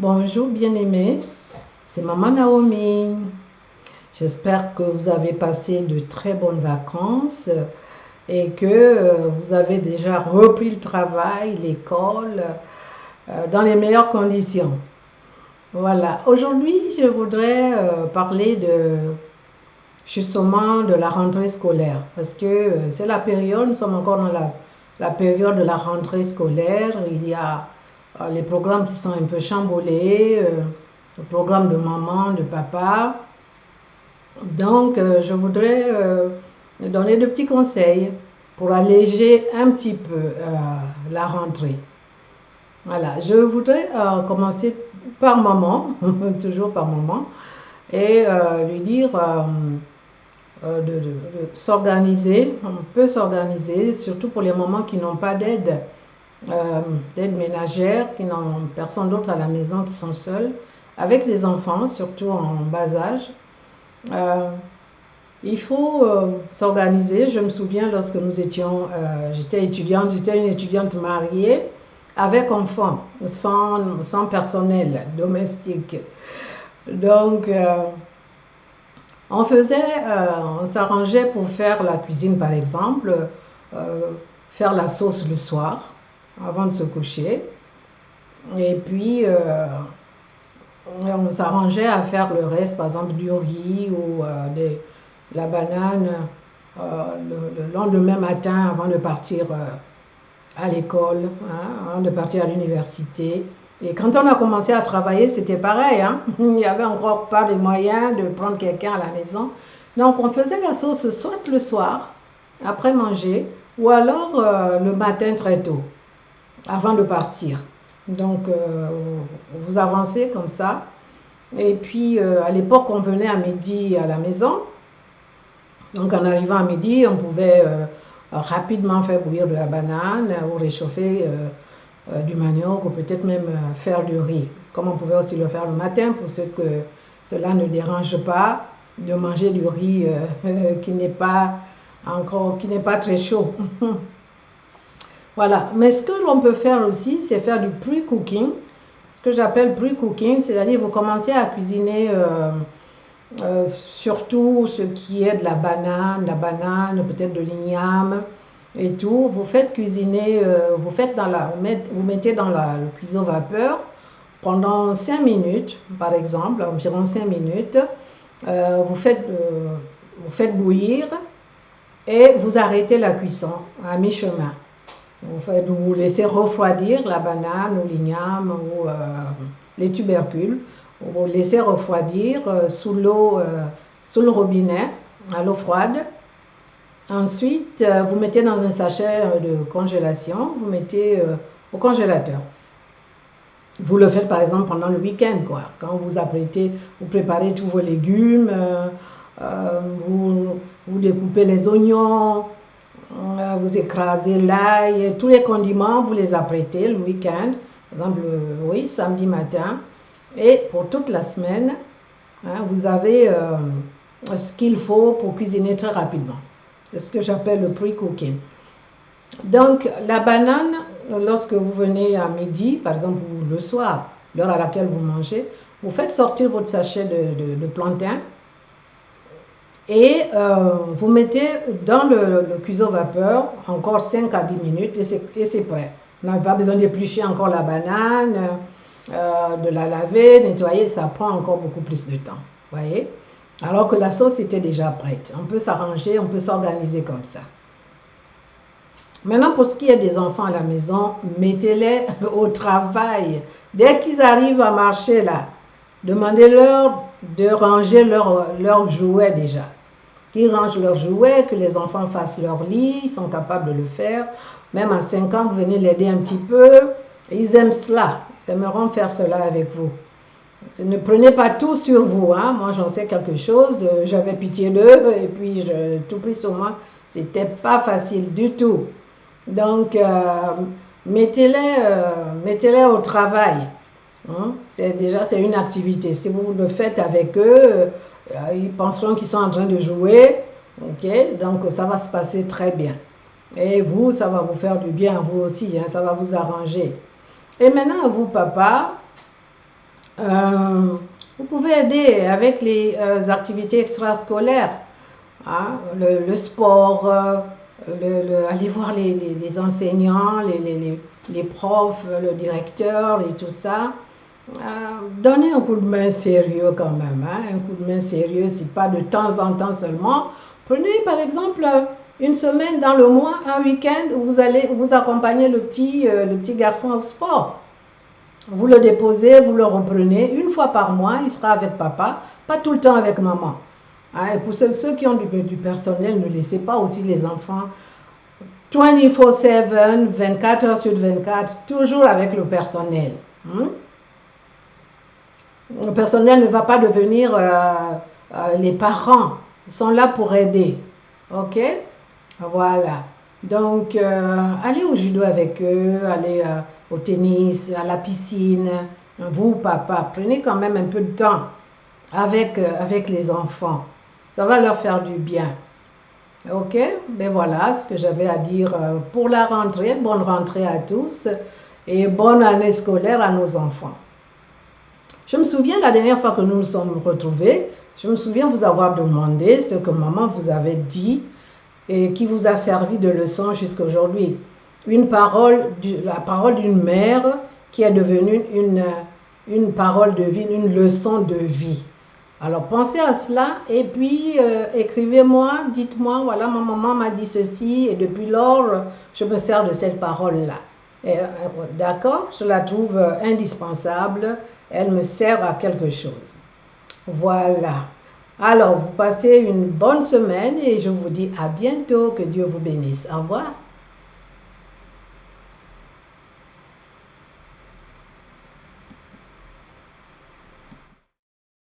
Bonjour bien-aimés, c'est Maman Naomi. J'espère que vous avez passé de très bonnes vacances et que vous avez déjà repris le travail, l'école, dans les meilleures conditions. Voilà, aujourd'hui je voudrais parler justement de la rentrée scolaire parce que c'est la période, nous sommes encore dans la période de la rentrée scolaire. Il y a les programmes qui sont un peu chamboulés, le programme de maman, de papa. Donc, je voudrais donner de petits conseils pour alléger un petit peu la rentrée. Voilà, je voudrais commencer par maman, toujours par maman, et lui dire de s'organiser. On peut s'organiser, surtout pour les mamans qui n'ont pas d'aide ménagère, qui n'ont personne d'autre à la maison, qui sont seules, avec les enfants, surtout en bas âge. Il faut s'organiser. Je me souviens lorsque nous étions, j'étais une étudiante mariée avec enfants, sans personnel domestique. Donc, on s'arrangeait pour faire la cuisine par exemple, faire la sauce le soir avant de se coucher. Et puis, on s'arrangeait à faire le reste, par exemple du riz ou la banane le lendemain matin avant de partir à l'école, avant de partir à l'université. Et quand on a commencé à travailler, c'était pareil. Il n'y avait encore pas les moyens de prendre quelqu'un à la maison. Donc, on faisait la sauce soit le soir, après manger, ou alors le matin très tôt, avant de partir. Donc, vous avancez comme ça. Et puis, à l'époque, on venait à midi à la maison. Donc, en arrivant à midi, on pouvait rapidement faire bouillir de la banane ou réchauffer du manioc ou peut-être même faire du riz. Comme on pouvait aussi le faire le matin pour ceux que cela ne dérange pas de manger du riz qui n'est pas très chaud. Voilà. Mais ce que l'on peut faire aussi, c'est faire du pre-cooking. Ce que j'appelle pre-cooking, c'est-à-dire vous commencez à cuisiner surtout ce qui est de la banane, peut-être de l'igname et tout. Vous faites cuisiner, vous mettez dans le cuisson vapeur pendant 5 minutes, par exemple, environ 5 minutes. Vous faites bouillir et vous arrêtez la cuisson à mi-chemin. Vous laissez refroidir la banane ou l'igname ou les tubercules. Vous laissez refroidir sous le robinet, à l'eau froide. Ensuite, vous mettez dans un sachet de congélation, vous mettez au congélateur. Vous le faites par exemple pendant le week-end, quoi. Quand vous préparez tous vos légumes, vous découpez les oignons, vous écrasez l'ail, tous les condiments, vous les apprêtez le week-end, par exemple, samedi matin. Et pour toute la semaine, vous avez ce qu'il faut pour cuisiner très rapidement. C'est ce que j'appelle le pre-cooking. Donc, la banane, lorsque vous venez à midi, par exemple, ou le soir, l'heure à laquelle vous mangez, vous faites sortir votre sachet de plantain et vous mettez dans le cuisson vapeur encore 5 à 10 minutes et c'est prêt. Vous n'avez pas besoin d'éplucher encore la banane, de la laver, nettoyer, ça prend encore beaucoup plus de temps. Voyez? Alors que la sauce était déjà prête. On peut s'arranger, on peut s'organiser comme ça. Maintenant, pour ce qui est des enfants à la maison, mettez-les au travail. Dès qu'ils arrivent à marcher là, demandez-leur de ranger leurs jouets déjà. Qu'ils rangent leurs jouets, que les enfants fassent leur lit, ils sont capables de le faire. Même à 5 ans, vous venez l'aider un petit peu. Ils aiment cela. Ils aimeront faire cela avec vous. Ne prenez pas tout sur vous. Moi, j'en sais quelque chose. J'avais pitié d'eux et puis tout pris sur moi. C'était pas facile du tout. Donc, mettez-les au travail. C'est une activité. Si vous le faites avec eux, ils penseront qu'ils sont en train de jouer. Okay? Donc, ça va se passer très bien. Et vous, ça va vous faire du bien, vous aussi. Ça va vous arranger. Et maintenant, vous, papa, Vous pouvez aider avec les activités extrascolaires, hein, le sport, aller voir les enseignants, les profs, le directeur et tout ça. Donnez un coup de main sérieux quand même, hein, un coup de main sérieux, c'est pas de temps en temps seulement. Prenez par exemple une semaine dans le mois, un week-end où vous allez vous accompagner le petit garçon au sport. Vous le déposez, vous le reprenez une fois par mois, il sera avec papa, pas tout le temps avec maman. Hein, et pour ceux qui ont du personnel, ne laissez pas aussi les enfants 24/7, 24 heures sur 24, toujours avec le personnel. Le personnel ne va pas devenir les parents. Ils sont là pour aider. OK? Voilà. Donc, allez au judo avec eux, allez au tennis, à la piscine. Vous, papa, prenez quand même un peu de temps avec les enfants. Ça va leur faire du bien. OK? Ben voilà ce que j'avais à dire pour la rentrée. Bonne rentrée à tous et bonne année scolaire à nos enfants. Je me souviens la dernière fois que nous nous sommes retrouvés, je me souviens vous avoir demandé ce que maman vous avait dit et qui vous a servi de leçon jusqu'à aujourd'hui. La parole d'une mère qui est devenue une parole de vie, une leçon de vie. Alors pensez à cela et puis écrivez-moi, dites-moi, voilà, ma maman m'a dit ceci et depuis lors, je me sers de cette parole-là. D'accord? Je la trouve indispensable. Elle me sert à quelque chose. Voilà. Alors, vous passez une bonne semaine et je vous dis à bientôt. Que Dieu vous bénisse. Au revoir.